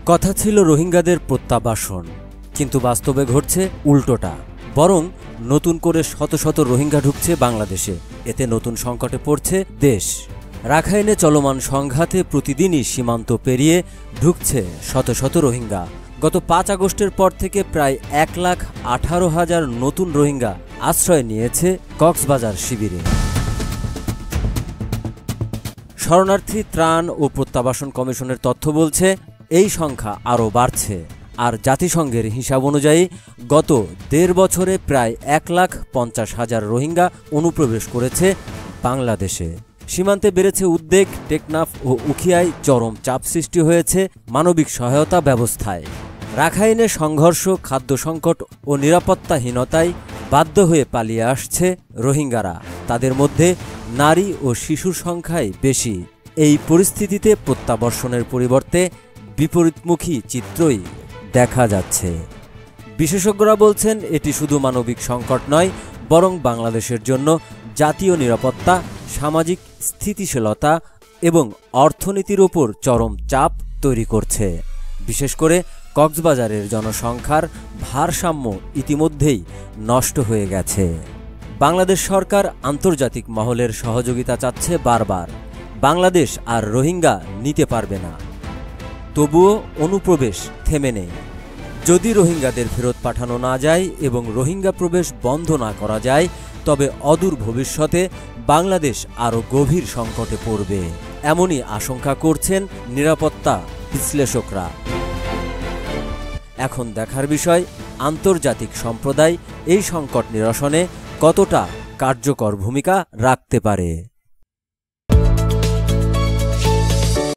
কথা ছিল রোহিঙ্গাদের প্রত্যাবাসন, কিন্তু বাস্তবে ঘটছে উল্টোটা। বরং নতুন করে শত শত রোহিঙ্গা ঢুকছে বাংলাদেশে। এতে নতুন সংকটে পড়ছে দেশ। রাখাইনে চলমান সংঘাতে প্রতিদিনই সীমান্ত পেরিয়ে ঢুকছে শত শত রোহিঙ্গা। গত ৫ আগস্টের পর থেকে প্রায় ১,১৮,০০০ নতুন রোহিঙ্গা আশ্রয় নিয়েছে কক্সবাজার শিবিরে। শরণার্থী ত্রাণ ও প্রত্যাবাসন কমিশনের তথ্য বলছে এই সংখ্যা আরও বাড়ছে। আর জাতিসংঘের হিসাব অনুযায়ী গত ১.৫ বছরে প্রায় ১,৫০,০০০ রোহিঙ্গা অনুপ্রবেশ করেছে বাংলাদেশে। সীমান্তে বেড়েছে উদ্বেগ। টেকনাফ ও উখিয়ায় চরম চাপ সৃষ্টি হয়েছে মানবিক সহায়তা ব্যবস্থায়। রাখাইনে সংঘর্ষ, খাদ্য সংকট ও নিরাপত্তাহীনতায় বাধ্য হয়ে পালিয়ে আসছে রোহিঙ্গারা। তাদের মধ্যে নারী ও শিশুর সংখ্যাই বেশি। এই পরিস্থিতিতে প্রত্যাবর্ষণের পরিবর্তে বিপরীতমুখী চিত্রই দেখা যাচ্ছে। বিশেষজ্ঞরা বলছেন এটি শুধু মানবিক সংকট নয়, বরং বাংলাদেশের জন্য জাতীয় নিরাপত্তা, সামাজিক স্থিতিশীলতা এবং অর্থনীতির ওপর চরম চাপ তৈরি করছে। বিশেষ করে কক্সবাজারের জনসংখ্যার ভারসাম্য ইতিমধ্যেই নষ্ট হয়ে গেছে। বাংলাদেশ সরকার আন্তর্জাতিক মহলের সহযোগিতা চাচ্ছে বারবার। বাংলাদেশ আর রোহিঙ্গা নিতে পারবে না, তবুও অনুপ্রবেশ থেমে নেই। যদি রোহিঙ্গাদের ফেরত পাঠানো না যায় এবং রোহিঙ্গা প্রবেশ বন্ধ না করা যায়, তবে অদূর ভবিষ্যতে বাংলাদেশ আরও গভীর সংকটে পড়বে, এমনই আশঙ্কা করছেন নিরাপত্তা বিশ্লেষকরা। এখন দেখার বিষয়, আন্তর্জাতিক সম্প্রদায় এই সংকট নিরসনে কতটা কার্যকর ভূমিকা রাখতে পারে।